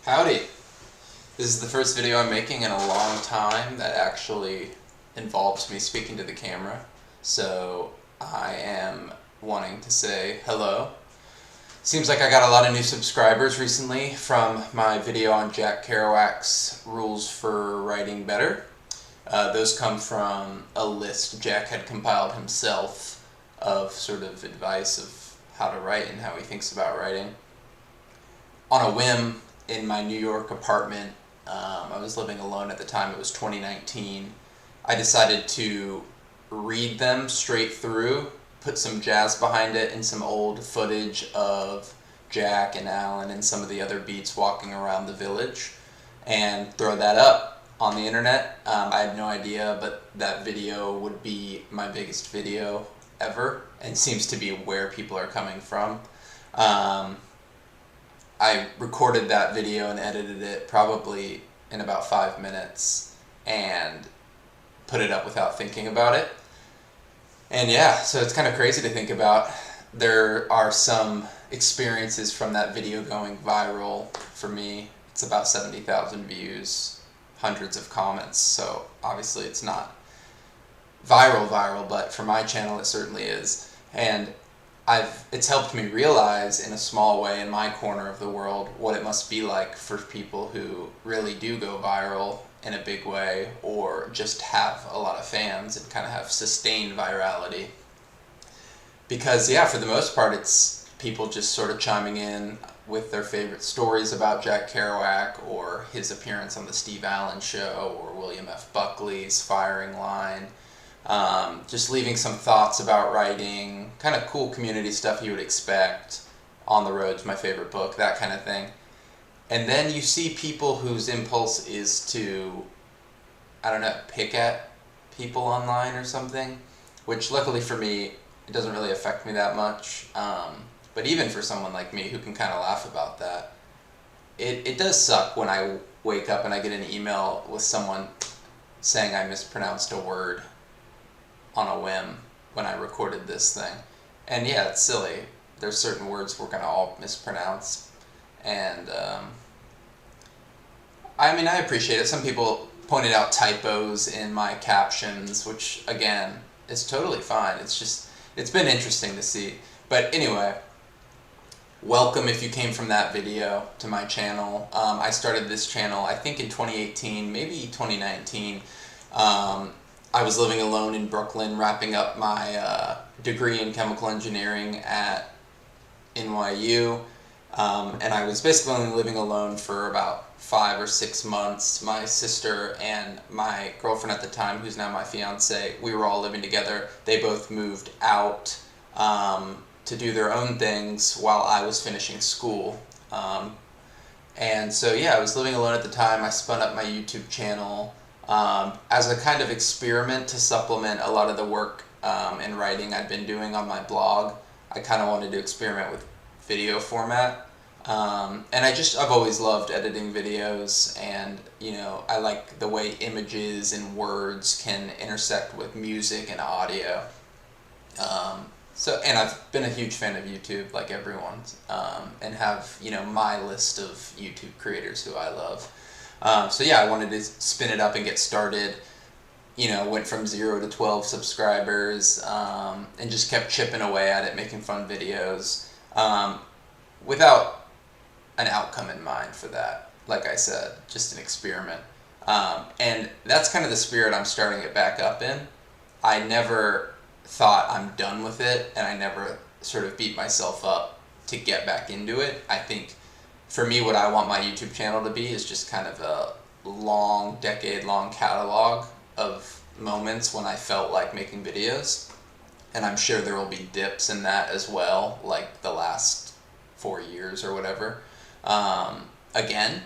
Howdy! This is the first video I'm making in a long time that actually involves me speaking to the camera, so I am wanting to say hello. Seems like I got a lot of new subscribers recently from my video on Jack Kerouac's Rules for Writing Better. Those come from a list Jack had compiled himself of sort of advice of how to write and how he thinks about writing. On a whim, in my New York apartment, I was living alone at the time, it was 2019, I decided to read them straight through, put some jazz behind it and some old footage of Jack and Alan and some of the other beats walking around the village, and throw that up on the internet. I had no idea, but that video would be my biggest video ever, and seems to be where people are coming from. I recorded that video and edited it probably in about 5 minutes and put it up without thinking about it. And yeah, so it's kind of crazy to think about. There are some experiences from that video going viral for me. It's about 70,000 views, hundreds of comments, so obviously it's not viral, but for my channel it certainly is. And it's helped me realize in a small way in my corner of the world what it must be like for people who really do go viral in a big way, or just have a lot of fans and kind of have sustained virality. Because yeah, for the most part it's people just sort of chiming in with their favorite stories about Jack Kerouac, or his appearance on the Steve Allen Show, or William F. Buckley's Firing Line. Just leaving some thoughts about writing, kind of cool community stuff you would expect. On the Road's my favorite book, that kind of thing. And then you see people whose impulse is to, I don't know, pick at people online or something, which luckily for me, it doesn't really affect me that much. But even for someone like me who can kind of laugh about that, it does suck when I wake up and I get an email with someone saying I mispronounced a word on a whim when I recorded this thing. And yeah, it's silly. There's certain words we're going to all mispronounce. And I mean, I appreciate it. Some people pointed out typos in my captions, which again, is totally fine. It's been interesting to see. But anyway, welcome if you came from that video to my channel. I started this channel I think in 2018, maybe 2019. I was living alone in Brooklyn, wrapping up my degree in chemical engineering at NYU, and I was basically only living alone for about 5 or 6 months. My sister and my girlfriend at the time, who's now my fiance, we were all living together. They both moved out to do their own things while I was finishing school. And so yeah, I was living alone at the time. I spun up my YouTube channel as a kind of experiment to supplement a lot of the work and writing I'd been doing on my blog. I kind of wanted to experiment with video format. And I've always loved editing videos, and you know, I like the way images and words can intersect with music and audio. And I've been a huge fan of YouTube, like everyone, and have, you know, my list of YouTube creators who I love. So yeah, I wanted to spin it up and get started. You know, went from 0 to 12 subscribers, and just kept chipping away at it, making fun videos, without an outcome in mind for that. Like I said, just an experiment. And that's kind of the spirit I'm starting it back up in. I never thought I'm done with it, and I never sort of beat myself up to get back into it. I think for me, what I want my YouTube channel to be is just kind of a long, decade-long catalog of moments when I felt like making videos. And I'm sure there will be dips in that as well, like the last 4 years or whatever, again.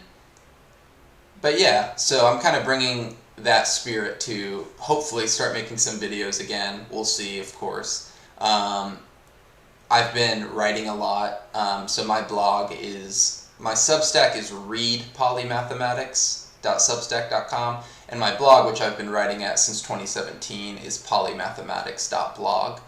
But yeah, so I'm kind of bringing that spirit to hopefully start making some videos again. We'll see, of course. I've been writing a lot, so my Substack is readpolymathematics.substack.com, and my blog, which I've been writing at since 2017, is polymathematics.blog.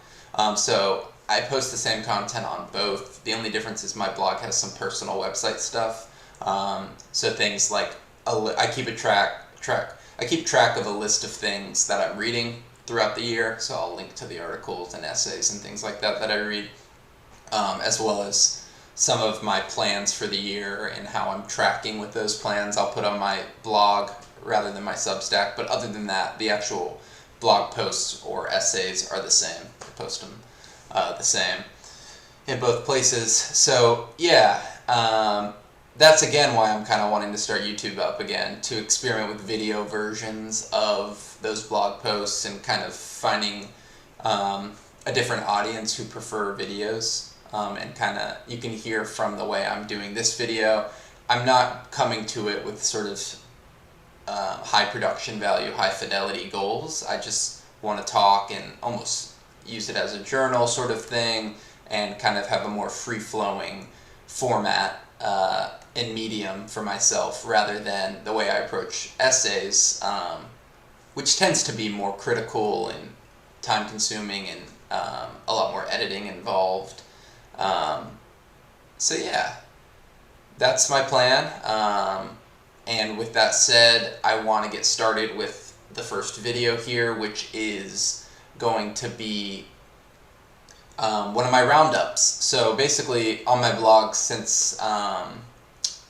So I post the same content on both. The only difference is my blog has some personal website stuff, So things like I keep track of a list of things that I'm reading throughout the year. So I'll link to the articles and essays and things like that I read, as well as some of my plans for the year and how I'm tracking with those plans. I'll put on my blog rather than my Substack. But other than that, the actual blog posts or essays are the same. I post them the same in both places. So yeah, that's again why I'm kind of wanting to start YouTube up again, to experiment with video versions of those blog posts and kind of finding a different audience who prefer videos. And kind of, you can hear from the way I'm doing this video, I'm not coming to it with sort of high production value, high fidelity goals. I just want to talk and almost use it as a journal sort of thing, and kind of have a more free-flowing format and medium for myself, rather than the way I approach essays, which tends to be more critical and time-consuming and a lot more editing involved. So yeah, that's my plan. And with that said, I want to get started with the first video here, which is going to be one of my roundups. So basically, on my blog since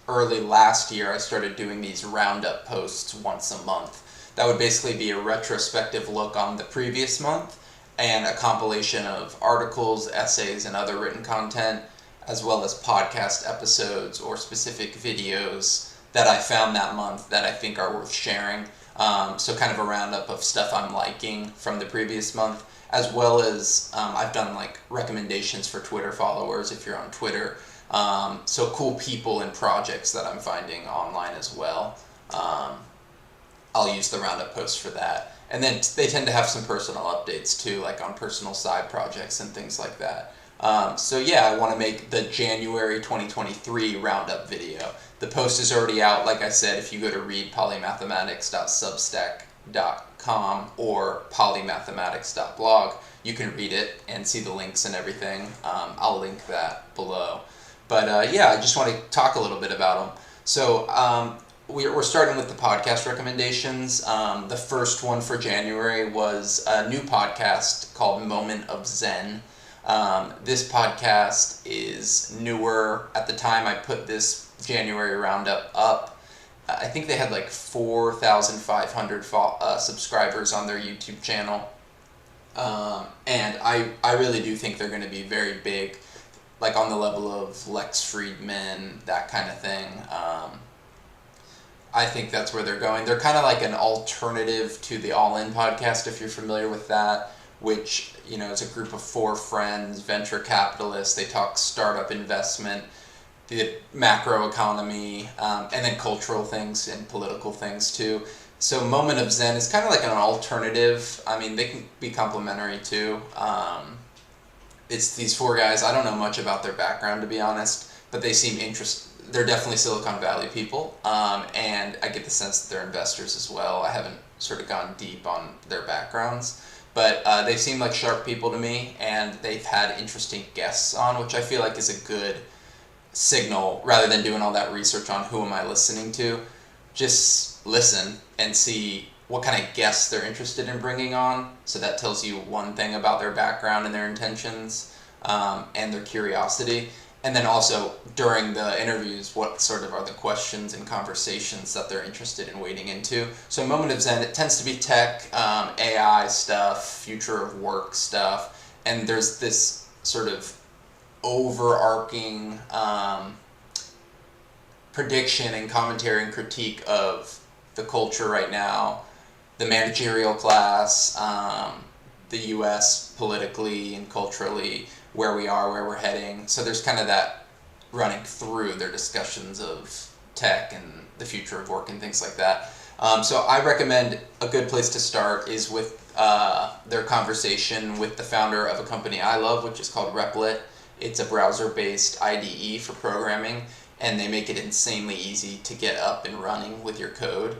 early last year, I started doing these roundup posts once a month. That would basically be a retrospective look on the previous month and a compilation of articles, essays, and other written content, as well as podcast episodes or specific videos that I found that month that I think are worth sharing. So kind of a roundup of stuff I'm liking from the previous month, as well as I've done like recommendations for Twitter followers if you're on Twitter. So cool people and projects that I'm finding online as well. I'll use the roundup post for that. And then they tend to have some personal updates too, like on personal side projects and things like that. So yeah, I want to make the January 2023 roundup video. The post is already out, like I said. If you go to readpolymathematics.substack.com or polymathematics.blog, you can read it and see the links and everything. I'll link that below. But yeah, I just want to talk a little bit about them. So we're starting with the podcast recommendations. The first one for January was a new podcast called Moment of Zen. This podcast is newer. At the time I put this January roundup up, I think they had like 4,500 subscribers on their YouTube channel. And I really do think they're going to be very big, like on the level of Lex Friedman, that kind of thing. I think that's where they're going. They're kind of like an alternative to the All In podcast, if you're familiar with that, which, you know, is a group of 4 friends, venture capitalists. They talk startup investment, the macro economy, and then cultural things and political things too. So Moment of Zen is kind of like an alternative. I mean, they can be complementary too. It's these 4 guys. I don't know much about their background, to be honest, but they seem interesting. They're definitely Silicon Valley people, and I get the sense that they're investors as well. I haven't sort of gone deep on their backgrounds, but they seem like sharp people to me, and they've had interesting guests on, which I feel like is a good signal, rather than doing all that research on who am I listening to. Just listen and see what kind of guests they're interested in bringing on. So that tells you one thing about their background and their intentions, and their curiosity. And then also, during the interviews, what sort of are the questions and conversations that they're interested in wading into. So Moment of Zen, it tends to be tech, AI stuff, future of work stuff, and there's this sort of overarching prediction and commentary and critique of the culture right now, the managerial class, the U.S. politically and culturally, where we are, where we're heading. So there's kind of that running through their discussions of tech and the future of work and things like that. So I recommend a good place to start is with their conversation with the founder of a company I love, which is called Replit. It's a browser-based IDE for programming, and they make it insanely easy to get up and running with your code.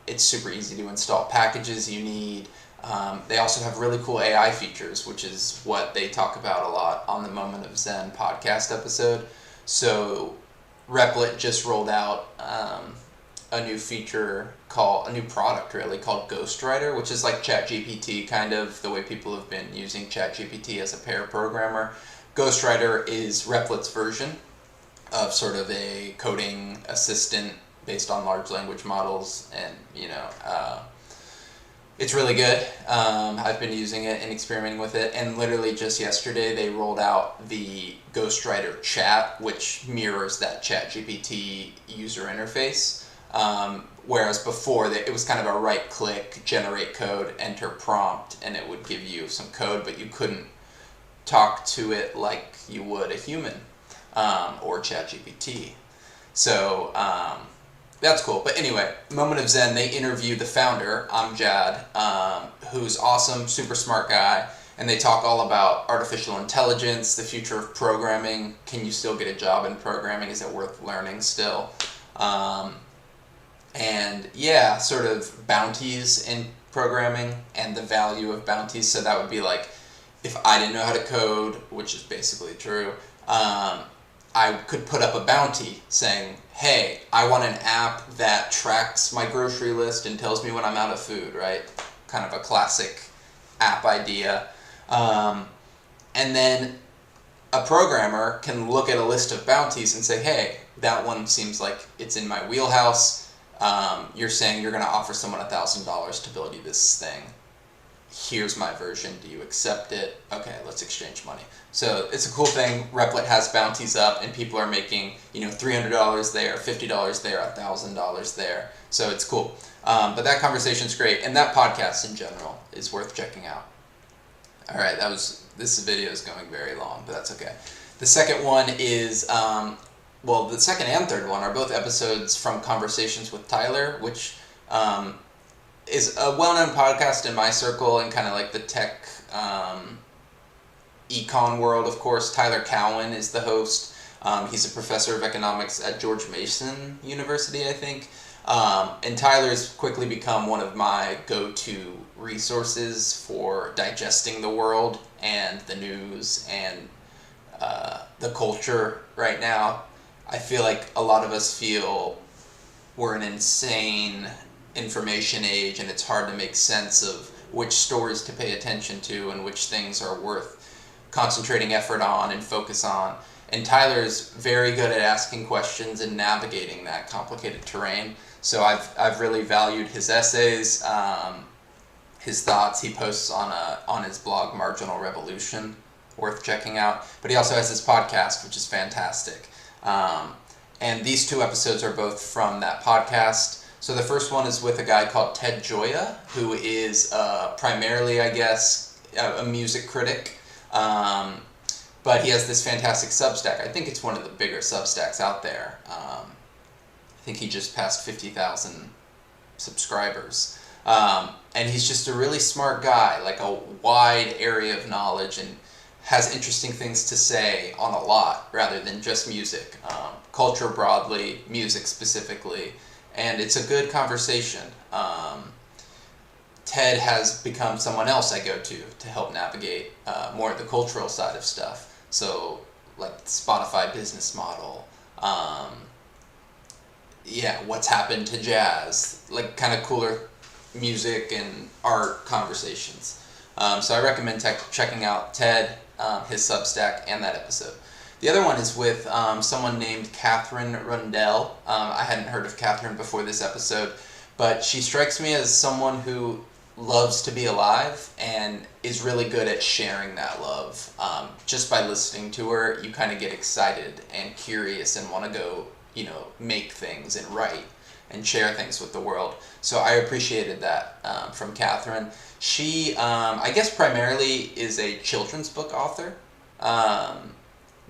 It's super easy to install packages you need. They also have really cool AI features, which is what they talk about a lot on the Moment of Zen podcast episode. So Replit just rolled out a new a new product really called Ghostwriter, which is like ChatGPT, kind of the way people have been using ChatGPT as a pair programmer. Ghostwriter is Replit's version of sort of a coding assistant based on large language models, and it's really good. I've been using it and experimenting with it, and literally just yesterday they rolled out the Ghostwriter chat, which mirrors that ChatGPT user interface. Whereas before, it was kind of a right-click, generate code, enter prompt, and it would give you some code, but you couldn't talk to it like you would a human or ChatGPT. So that's cool. But anyway, Moment of Zen, they interview the founder, Amjad, who's awesome, super smart guy, and they talk all about artificial intelligence, the future of programming. Can you still get a job in programming? Is it worth learning still? And yeah, sort of bounties in programming and the value of bounties. So that would be like, if I didn't know how to code, which is basically true, I could put up a bounty saying, hey, I want an app that tracks my grocery list and tells me when I'm out of food, right? Kind of a classic app idea. And then a programmer can look at a list of bounties and say, hey, that one seems like it's in my wheelhouse. You're saying you're going to offer someone $1,000 to build you this thing. Here's my version. Do you accept it? Okay, let's exchange money. So it's a cool thing. Replit has bounties up, and people are making $300 there, $50 there, $1,000 there. So it's cool. But that conversation's great, and that podcast in general is worth checking out. All right, this video is going very long, but that's okay. The second one is the second and third one are both episodes from Conversations with Tyler, which is a well-known podcast in my circle and kind of like the tech econ world, of course. Tyler Cowen is the host. He's a professor of economics at George Mason University, I think. And Tyler's quickly become one of my go-to resources for digesting the world and the news and the culture right now. I feel like a lot of us feel we're an insane information age, and it's hard to make sense of which stories to pay attention to and which things are worth concentrating effort on and focus on. And Tyler's very good at asking questions and navigating that complicated terrain. So I've really valued his essays, his thoughts. He posts on his blog Marginal Revolution, worth checking out. But he also has his podcast, which is fantastic. And these two episodes are both from that podcast. So the first one is with a guy called Ted Gioia, who is primarily, I guess, a music critic. But he has this fantastic Substack. I think it's one of the bigger Substacks out there. I think he just passed 50,000 subscribers. And he's just a really smart guy, like a wide area of knowledge, and has interesting things to say on a lot rather than just music. Culture broadly, music specifically. And it's a good conversation. Ted has become someone else I go to help navigate more of the cultural side of stuff. So, like the Spotify business model. What's happened to jazz. Like kind of cooler music and art conversations. So I recommend checking out Ted, his Substack, and that episode. The other one is with someone named Catherine Rundell. I hadn't heard of Catherine before this episode, but she strikes me as someone who loves to be alive and is really good at sharing that love. Just by listening to her, you kind of get excited and curious and want to go, make things and write and share things with the world. So I appreciated that from Catherine. She, I guess primarily is a children's book author.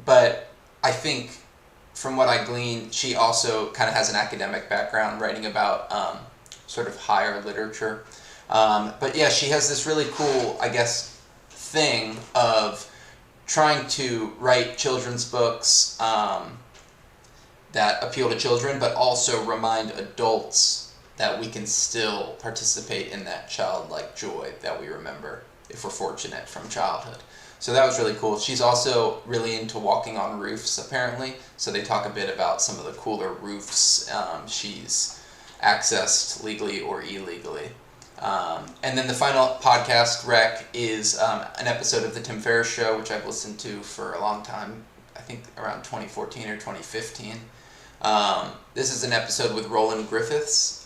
But I think, from what I gleaned, she also kind of has an academic background, writing about sort of higher literature. But yeah, she has this really cool, I guess, thing of trying to write children's books that appeal to children, but also remind adults that we can still participate in that childlike joy that we remember, if we're fortunate, from childhood. So that was really cool. She's also really into walking on roofs, apparently. So they talk a bit about some of the cooler roofs she's accessed legally or illegally. And then the final podcast rec is an episode of The Tim Ferriss Show, which I've listened to for a long time, I think around 2014 or 2015. This is an episode with Roland Griffiths,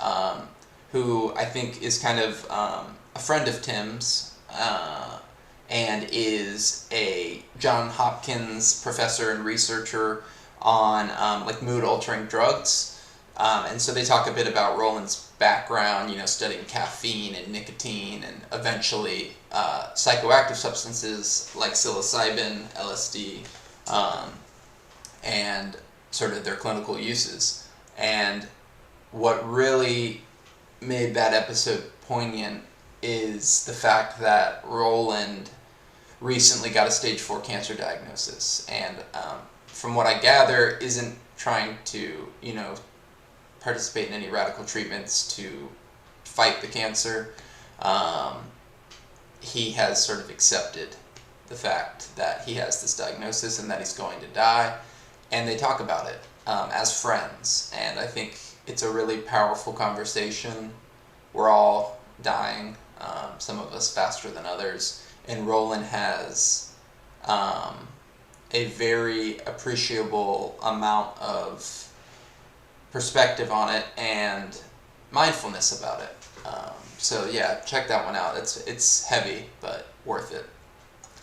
who I think is kind of a friend of Tim's, and is a John Hopkins professor and researcher on like mood-altering drugs. And so they talk a bit about Roland's background, studying caffeine and nicotine and eventually psychoactive substances like psilocybin, LSD, and sort of their clinical uses. And what really made that episode poignant is the fact that Roland recently got a stage 4 cancer diagnosis, and from what I gather isn't trying to participate in any radical treatments to fight the cancer. He has sort of accepted the fact that he has this diagnosis and that he's going to die, and they talk about it as friends, and I think it's a really powerful conversation. We're all dying, some of us faster than others, and Roland has a very appreciable amount of perspective on it and mindfulness about it. So yeah, check that one out. It's heavy, but worth it.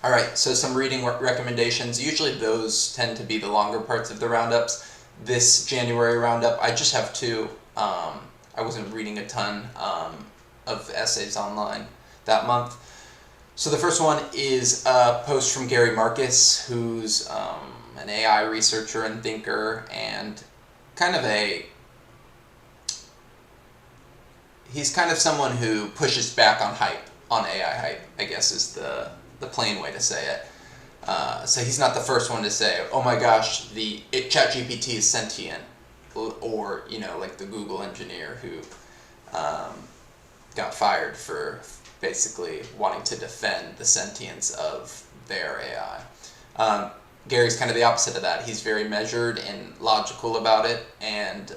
All right, so some reading recommendations. Usually those tend to be the longer parts of the roundups. This January roundup, I just have 2. I wasn't reading a ton of essays online that month. So the first one is a post from Gary Marcus, who's an AI researcher and thinker, and he's kind of someone who pushes back on hype, on AI hype, I guess is the plain way to say it. So he's not the first one to say, oh my gosh, ChatGPT is sentient, or like the Google engineer who got fired for basically wanting to defend the sentience of their AI. Gary's kind of the opposite of that. He's very measured and logical about it, and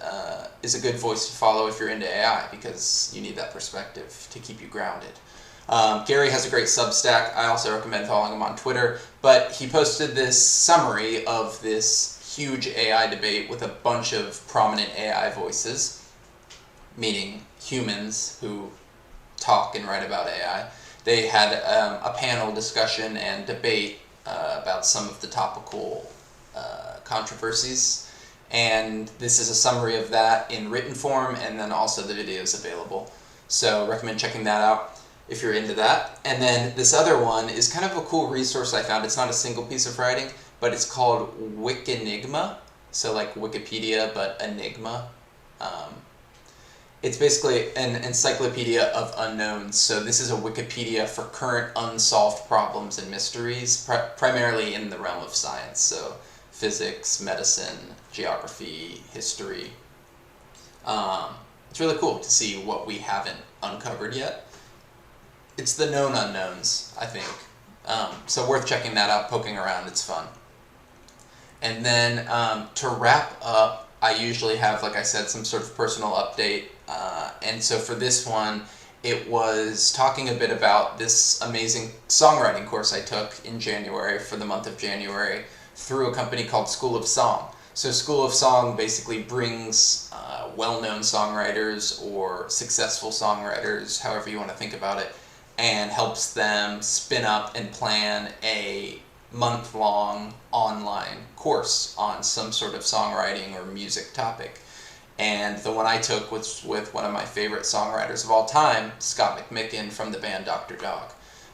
is a good voice to follow if you're into AI, because you need that perspective to keep you grounded. Gary has a great Substack. I also recommend following him on Twitter, but he posted this summary of this huge AI debate with a bunch of prominent AI voices, meaning humans who talk and write about AI. They had a panel discussion and debate about some of the topical controversies, and this is a summary of that in written form, and then also the video is available. So recommend checking that out if you're into that. And then this other one is kind of a cool resource I found. It's not a single piece of writing, but it's called Wikenigma, so like Wikipedia but Enigma. It's basically an encyclopedia of unknowns. So this is a Wikipedia for current unsolved problems and mysteries, primarily in the realm of science. So physics, medicine, geography, history. It's really cool to see what we haven't uncovered yet. It's the known unknowns, I think. So worth checking that out, poking around, it's fun. And then to wrap up, I usually have, like I said, some sort of personal update. And so for this one, it was talking a bit about this amazing songwriting course I took in January, for the month of January, through a company called School of Song. So School of Song basically brings well-known songwriters or successful songwriters, however you want to think about it, and helps them spin up and plan a month-long online course on some sort of songwriting or music topic. And the one I took was with one of my favorite songwriters of all time, Scott McMicken from the band Dr. Dog.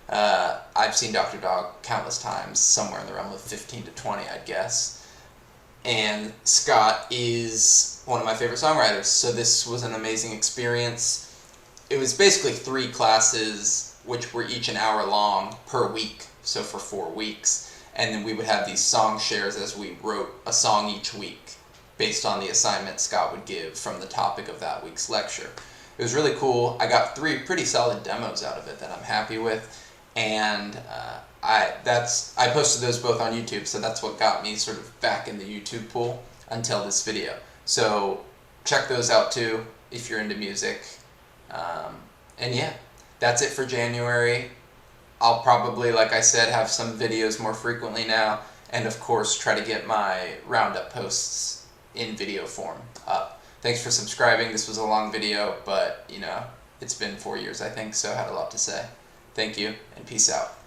I've seen Dr. Dog countless times, somewhere in the realm of 15 to 20, I'd guess. And Scott is one of my favorite songwriters, so this was an amazing experience. It was basically 3 classes, which were each an hour long per week, so for 4 weeks. And then we would have these song shares as we wrote a song each week, based on the assignment Scott would give from the topic of that week's lecture. It was really cool. I got 3 pretty solid demos out of it that I'm happy with, and I posted those both on YouTube, so that's what got me sort of back in the YouTube pool until this video. So check those out too if you're into music. And yeah, that's it for January. I'll probably, like I said, have some videos more frequently now, and of course try to get my Roundup posts in video form up. Thanks for subscribing. This was a long video, but you know, it's been 4 years I think, so I had a lot to say. Thank you, and peace out.